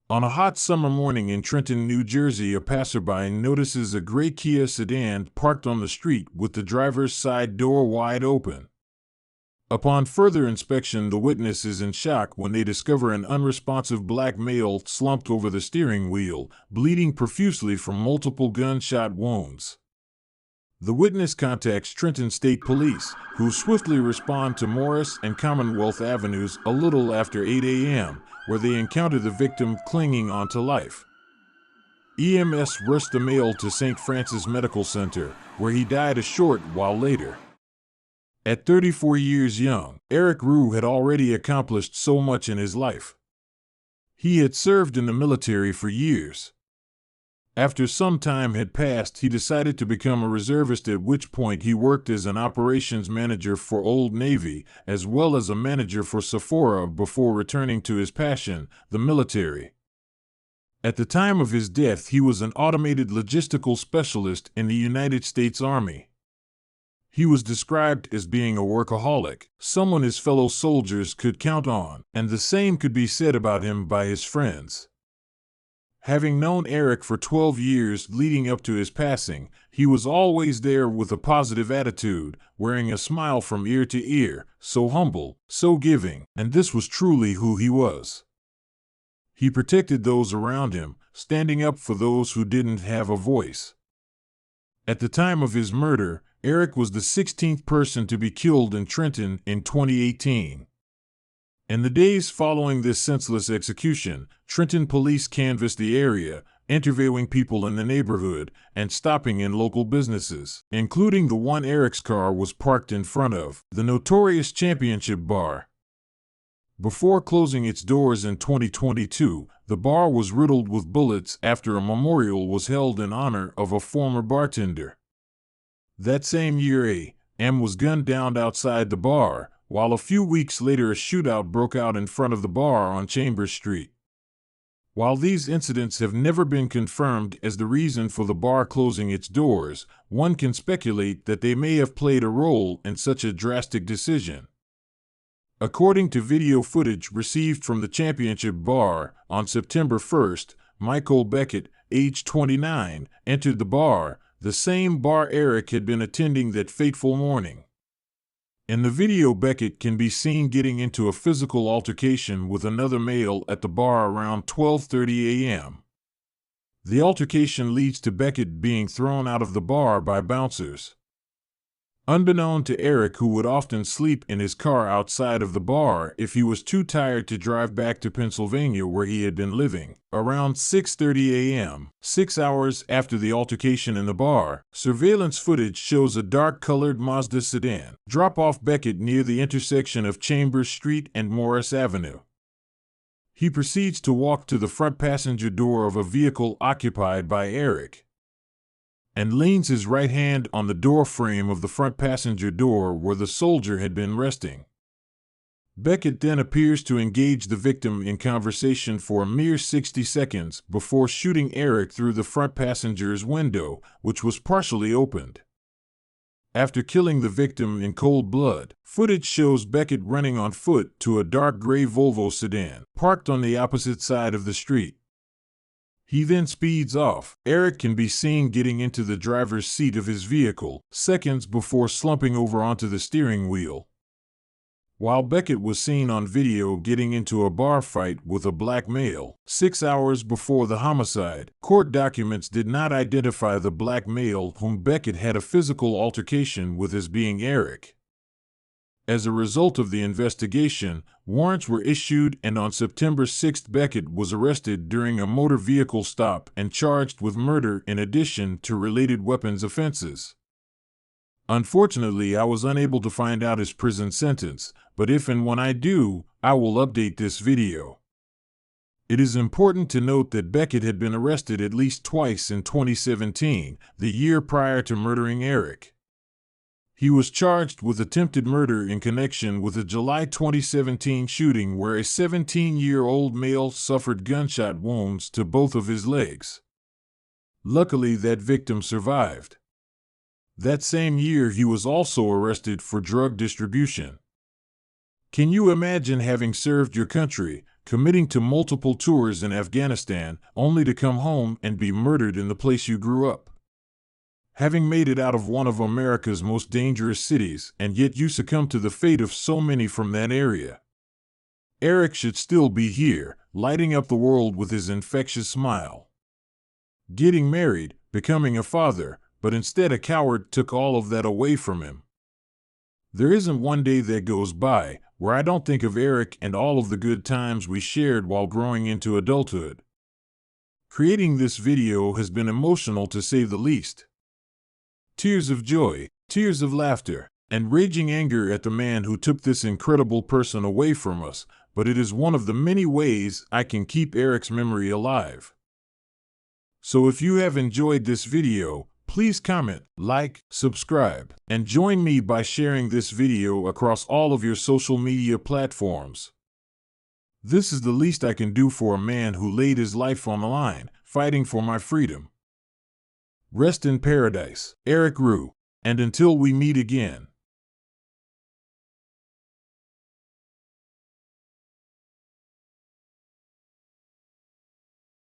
On a hot summer morning in Trenton, New Jersey, a passerby notices a gray Kia sedan parked on the street with the driver's side door wide open. Upon further inspection, the witness is in shock when they discover an unresponsive black male slumped over the steering wheel, bleeding profusely from multiple gunshot wounds. The witness contacts Trenton State Police, who swiftly respond to Morris and Commonwealth Avenues a little after 8 a.m., where they encounter the victim clinging onto life. EMS rushed the male to St. Francis Medical Center, where he died a short while later. At 34 years young, Eric Rue had already accomplished so much in his life. He had served in the military for years. After some time had passed, he decided to become a reservist, at which point he worked as an operations manager for Old Navy, as well as a manager for Sephora before returning to his passion, the military. At the time of his death, he was an automated logistical specialist in the United States Army. He was described as being a workaholic, someone his fellow soldiers could count on, and the same could be said about him by his friends. Having known Eric for 12 years leading up to his passing, he was always there with a positive attitude, wearing a smile from ear to ear, so humble, so giving, and this was truly who he was. He protected those around him, standing up for those who didn't have a voice. At the time of his murder, Eric was the 16th person to be killed in Trenton in 2018. In the days following this senseless execution, Trenton police canvassed the area, interviewing people in the neighborhood and stopping in local businesses, including the one Eric's car was parked in front of, the notorious Championship Bar. Before closing its doors in 2022, the bar was riddled with bullets after a memorial was held in honor of a former bartender. That same year, A.M. was gunned down outside the bar, while a few weeks later a shootout broke out in front of the bar on Chambers Street. While these incidents have never been confirmed as the reason for the bar closing its doors, one can speculate that they may have played a role in such a drastic decision. According to video footage received from the Championship Bar, on September 1st, Michael Beckett, age 29, entered the bar, the same bar Eric had been attending that fateful morning. In the video, Beckett can be seen getting into a physical altercation with another male at the bar around 12:30 a.m. The altercation leads to Beckett being thrown out of the bar by bouncers. Unbeknown to Eric, who would often sleep in his car outside of the bar if he was too tired to drive back to Pennsylvania where he had been living, around 6:30 a.m., 6 hours after the altercation in the bar, surveillance footage shows a dark-colored Mazda sedan drop off Beckett near the intersection of Chambers Street and Morris Avenue. He proceeds to walk to the front passenger door of a vehicle occupied by Eric and leans his right hand on the door frame of the front passenger door where the soldier had been resting. Beckett then appears to engage the victim in conversation for a mere 60 seconds before shooting Eric through the front passenger's window, which was partially opened. After killing the victim in cold blood, footage shows Beckett running on foot to a dark gray Volvo sedan parked on the opposite side of the street. He then speeds off. Eric can be seen getting into the driver's seat of his vehicle, seconds before slumping over onto the steering wheel. While Beckett was seen on video getting into a bar fight with a black male, 6 hours before the homicide, court documents did not identify the black male whom Beckett had a physical altercation with as being Eric. As a result of the investigation, warrants were issued, and on September 6 Beckett was arrested during a motor vehicle stop and charged with murder in addition to related weapons offenses. Unfortunately, I was unable to find out his prison sentence, but if and when I do, I will update this video. It is important to note that Beckett had been arrested at least twice in 2017, the year prior to murdering Eric. He was charged with attempted murder in connection with a July 2017 shooting where a 17-year-old male suffered gunshot wounds to both of his legs. Luckily, that victim survived. That same year, he was also arrested for drug distribution. Can you imagine having served your country, committing to multiple tours in Afghanistan only to come home and be murdered in the place you grew up. Having made it out of one of America's most dangerous cities, and yet you succumb to the fate of so many from that area. Eric should still be here, lighting up the world with his infectious smile. Getting married, becoming a father, but instead a coward took all of that away from him. There isn't one day that goes by where I don't think of Eric and all of the good times we shared while growing into adulthood. Creating this video has been emotional to say the least. Tears of joy, tears of laughter, and raging anger at the man who took this incredible person away from us, but it is one of the many ways I can keep Eric's memory alive. So if you have enjoyed this video, please comment, like, subscribe, and join me by sharing this video across all of your social media platforms. This is the least I can do for a man who laid his life on the line, fighting for my freedom. Rest in paradise, Eric Rue, and until we meet again.